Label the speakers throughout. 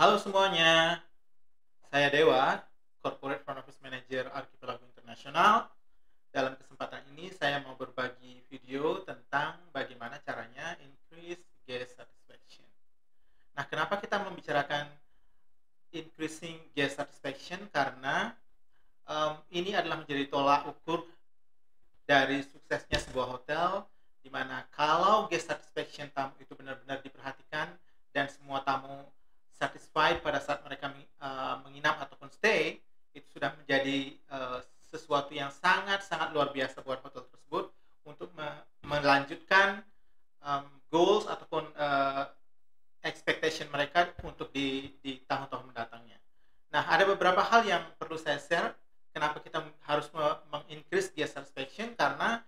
Speaker 1: Halo semuanya, saya Dewa, Corporate Front Office Manager Archipelago International. Dalam kesempatan ini saya mau berbagi video tentang bagaimana caranya increase guest satisfaction. Nah, kenapa kita membicarakan increasing guest satisfaction? Karena ini adalah menjadi tolak ukur dari suksesnya sebuah hotel, di mana kalau guest satisfaction tamu itu benar-benar diperhatikan dan semua tamu satisfied pada saat mereka menginap ataupun stay, itu sudah menjadi sesuatu yang sangat-sangat luar biasa buat hotel tersebut untuk melanjutkan goals ataupun expectation mereka untuk di tahun-tahun mendatangnya. Nah, ada beberapa hal yang perlu saya share kenapa kita harus meng-increase guest satisfaction, karena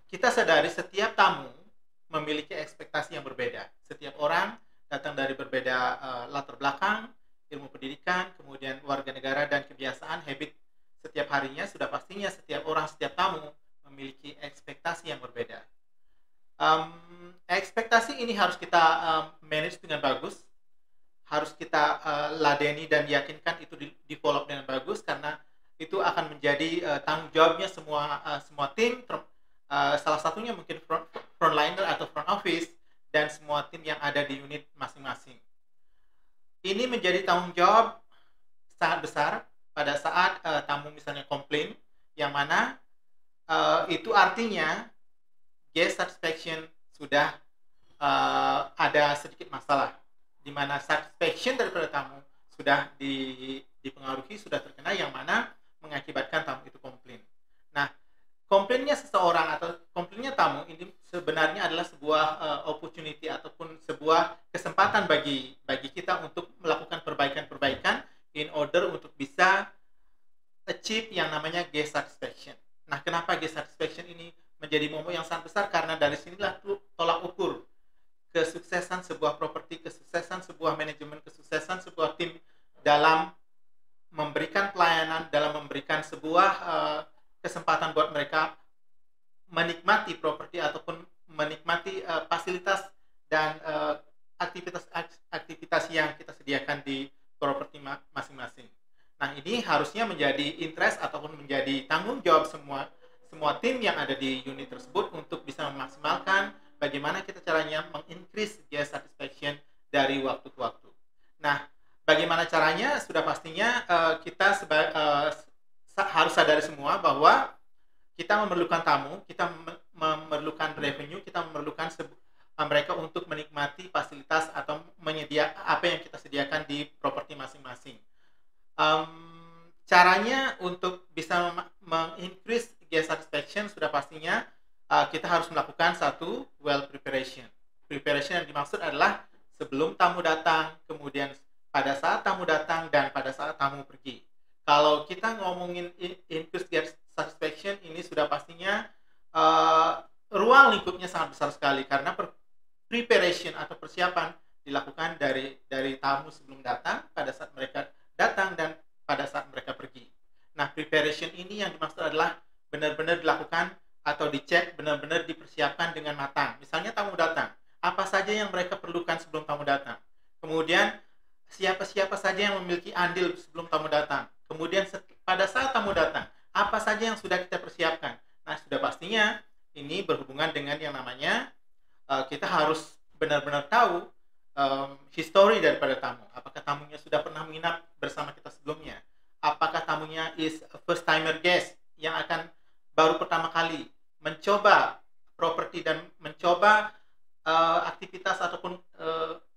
Speaker 1: kita sadari setiap tamu memiliki ekspektasi yang berbeda. Setiap orang datang dari berbeda latar belakang, ilmu pendidikan, kemudian warga negara dan kebiasaan, habit setiap harinya. Sudah pastinya setiap orang, setiap tamu memiliki ekspektasi yang berbeda. Ekspektasi ini harus kita manage dengan bagus, harus kita ladeni dan yakinkan itu di-follow dengan bagus, karena itu akan menjadi tanggung jawabnya semua tim, salah satunya mungkin frontliner atau front office dan semua tim yang ada di unit masing-masing. Ini menjadi tanggung jawab sangat besar pada saat tamu misalnya komplain, yang mana itu artinya guest satisfaction sudah ada sedikit masalah, di mana satisfaction daripada tamu sudah dipengaruhi, sudah terkena, yang mana mengakibatkan tamu itu komplain. Nah, komplainnya seseorang atau komplainnya tamu ini sebenarnya adalah sebuah opportunity ataupun sebuah kesempatan bagi kita untuk melakukan perbaikan-perbaikan in order untuk bisa achieve yang namanya guest satisfaction. Nah, kenapa guest satisfaction ini menjadi momok yang sangat besar? Karena dari sinilah tolak ukur kesuksesan sebuah properti, kesuksesan sebuah manajemen, kesuksesan sebuah tim dalam memberikan pelayanan, dalam memberikan sebuah kesempatan buat mereka menikmati properti ataupun menikmati fasilitas dan aktivitas yang kita sediakan di properti masing-masing. Nah, ini harusnya menjadi interest ataupun menjadi tanggung jawab semua tim yang ada di unit tersebut untuk bisa memaksimalkan bagaimana kita caranya meng-increase guest satisfaction dari waktu ke waktu. Nah, bagaimana caranya? Sudah pastinya kita harus sadari semua bahwa kita memerlukan tamu, kita memerlukan revenue, kita memerlukan mereka untuk menikmati fasilitas atau menyediakan apa yang kita sediakan di properti masing-masing. Caranya untuk bisa meng-increase guest satisfaction sudah pastinya kita harus melakukan satu well preparation. Preparation yang dimaksud adalah sebelum tamu datang, kemudian pada saat tamu datang, dan pada saat tamu pergi. Kalau kita ngomongin increase guest satisfaction, ini sudah pastinya ruang lingkupnya sangat besar sekali, karena preparation atau persiapan dilakukan dari tamu sebelum datang, pada saat mereka datang, dan pada saat mereka pergi. Nah, preparation ini yang dimaksud adalah benar-benar dilakukan atau dicek, benar-benar dipersiapkan dengan matang. Misalnya tamu datang, apa saja yang mereka perlukan sebelum tamu datang. Kemudian siapa-siapa saja yang memiliki andil sebelum tamu datang. Kemudian pada saat tamu datang, apa saja yang sudah kita persiapkan. Nah, sudah pastinya ini berhubungan dengan yang namanya kita harus benar-benar tahu history daripada tamu. Apakah tamunya sudah pernah menginap bersama kita sebelumnya? Apakah tamunya is a first timer guest yang akan baru pertama kali mencoba properti dan mencoba aktivitas ataupun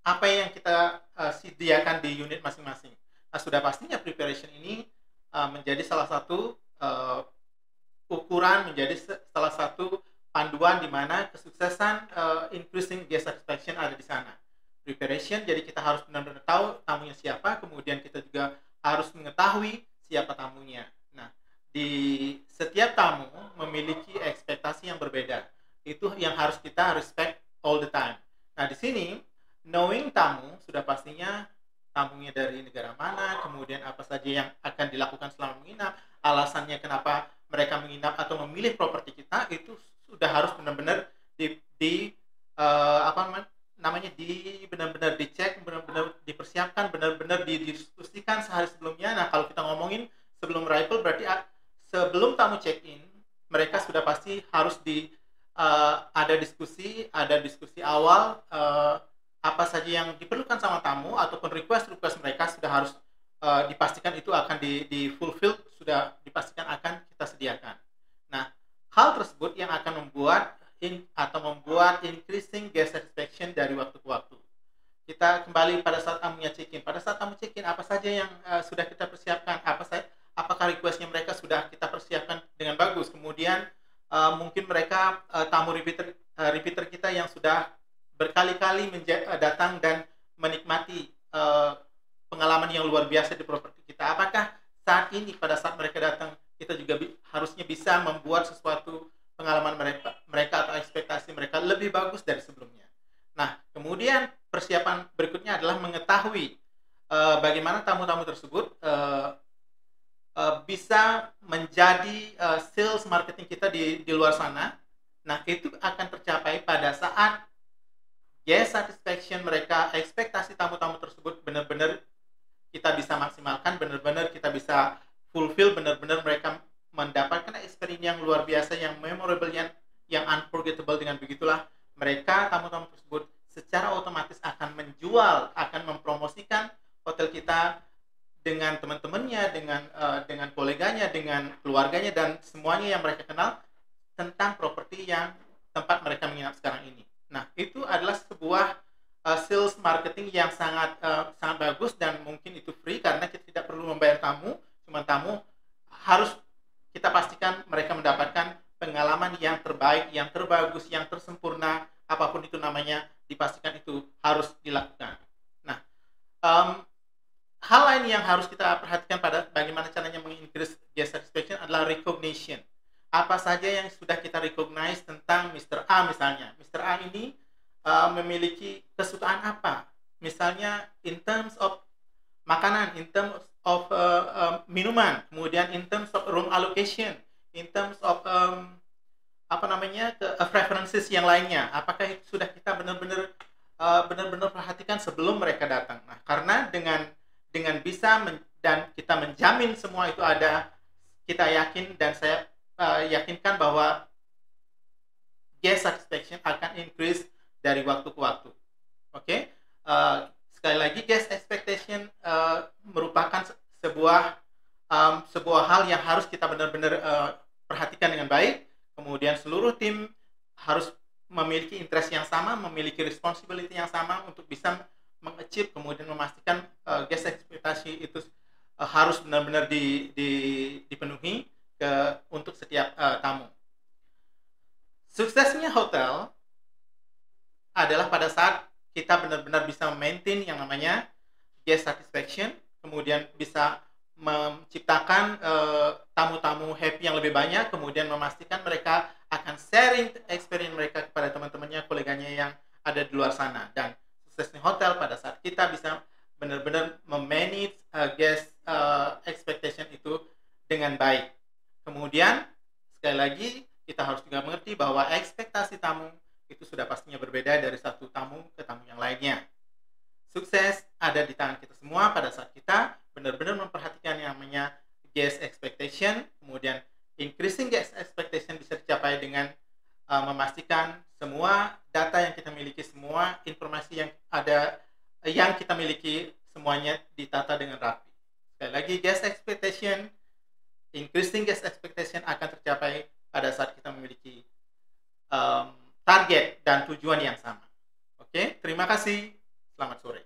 Speaker 1: apa yang kita sediakan di unit masing-masing. Nah, sudah pastinya preparation ini menjadi salah satu ukuran, menjadi salah satu panduan di mana kesuksesan increasing guest satisfaction ada di sana. Preparation, jadi kita harus benar-benar tahu tamunya siapa, kemudian kita juga harus mengetahui siapa tamunya. Nah, di setiap tamu memiliki ekspektasi yang berbeda. Itu yang harus kita respect all the time. Nah, di sini knowing tamu sudah pastinya tamunya dari negara mana, kemudian apa saja yang akan dilakukan selama menginap, alasannya kenapa mereka menginap atau memilih properti kita, itu sudah harus benar-benar benar-benar dicek, benar-benar dipersiapkan, benar-benar didiskusikan sehari sebelumnya. Nah, kalau kita ngomongin sebelum arrival berarti sebelum tamu check-in, mereka sudah pasti harus ada diskusi awal, apa saja yang diperlukan sama tamu ataupun request mereka sudah harus dipastikan itu akan di fulfill, sudah dipastikan akan kita sediakan. Nah, hal tersebut yang akan membuat increasing guest satisfaction dari waktu ke waktu. Kita kembali pada saat tamunya check-in. Pada saat tamu check-in, apa saja yang sudah kita persiapkan? Apakah requestnya mereka sudah kita persiapkan dengan bagus? Kemudian mungkin mereka tamu repeater kita yang sudah berkali-kali datang dan menikmati pengalaman yang luar biasa di properti kita. Apakah saat ini pada saat mereka datang kita juga harusnya bisa membuat sesuatu pengalaman mereka atau ekspektasi mereka lebih bagus dari sebelumnya. Nah, kemudian persiapan berikutnya adalah mengetahui bagaimana tamu-tamu tersebut bisa menjadi sales marketing kita di luar sana. Nah, itu akan tercapai pada saat guest satisfaction mereka, ekspektasi tamu-tamu tersebut benar-benar kita bisa maksimalkan, benar-benar kita bisa fulfill, benar-benar mereka mendapatkan experience yang luar biasa, yang memorable, yang unforgettable. Dengan begitulah mereka, tamu-tamu tersebut secara otomatis akan menjual, akan mempromosikan hotel kita dengan teman-temannya, dengan koleganya, dengan keluarganya, dan semuanya yang mereka kenal tentang properti yang tempat mereka menginap sekarang ini. Nah, itu adalah sebuah sales marketing yang sangat bagus, dan mungkin itu free karena kita tidak perlu membayar tamu, cuma tamu harus kita pastikan mereka mendapatkan pengalaman yang terbaik, yang terbagus, yang tersempurna, apapun itu namanya, dipastikan itu harus dilakukan. Nah, hal lain yang harus kita perhatikan pada bagaimana caranya meng-increase guest satisfaction adalah recognition. Apa saja yang sudah kita recognize tentang Mr. A misalnya. Mr. A ini memiliki kesukaan apa? Misalnya in terms of makanan, in terms of minuman, kemudian in terms of room allocation, in terms of preferences yang lainnya. Apakah itu sudah kita benar-benar perhatikan sebelum mereka datang? Nah, karena dengan bisa dan kita menjamin semua itu ada, kita yakin dan saya yakinkan bahwa guest satisfaction akan increase dari waktu ke waktu. Oke? Sekali lagi, guest expectation merupakan sebuah hal yang harus kita benar-benar perhatikan dengan baik. Kemudian seluruh tim harus memiliki interest yang sama, memiliki responsibility yang sama untuk bisa mengachieve, kemudian memastikan guest ekspektasi itu harus benar-benar dipenuhi untuk setiap tamu. Suksesnya hotel adalah pada saat kita benar-benar bisa maintain yang namanya guest satisfaction, kemudian bisa menciptakan tamu-tamu happy yang lebih banyak, kemudian memastikan mereka akan sharing experience mereka kepada teman-temannya, koleganya yang ada di luar sana. Dan suksesnya hotel pada saat kita bisa benar-benar memanage guest expectation itu dengan baik. Kemudian sekali lagi kita harus juga mengerti bahwa ekspektasi tamu itu sudah pastinya berbeda dari satu tamu ke tamu yang lainnya. Sukses ada di tangan kita semua pada saat kita benar-benar memperhatikan yang namanya guest expectation. Kemudian increasing guest expectation bisa dicapai dengan memastikan semua data yang kita miliki, semua informasi yang kita miliki, semuanya ditata dengan rapi. Sekali lagi, increasing guest expectation akan tercapai pada saat kita memiliki target dan tujuan yang sama. Oke, terima kasih. Selamat sore.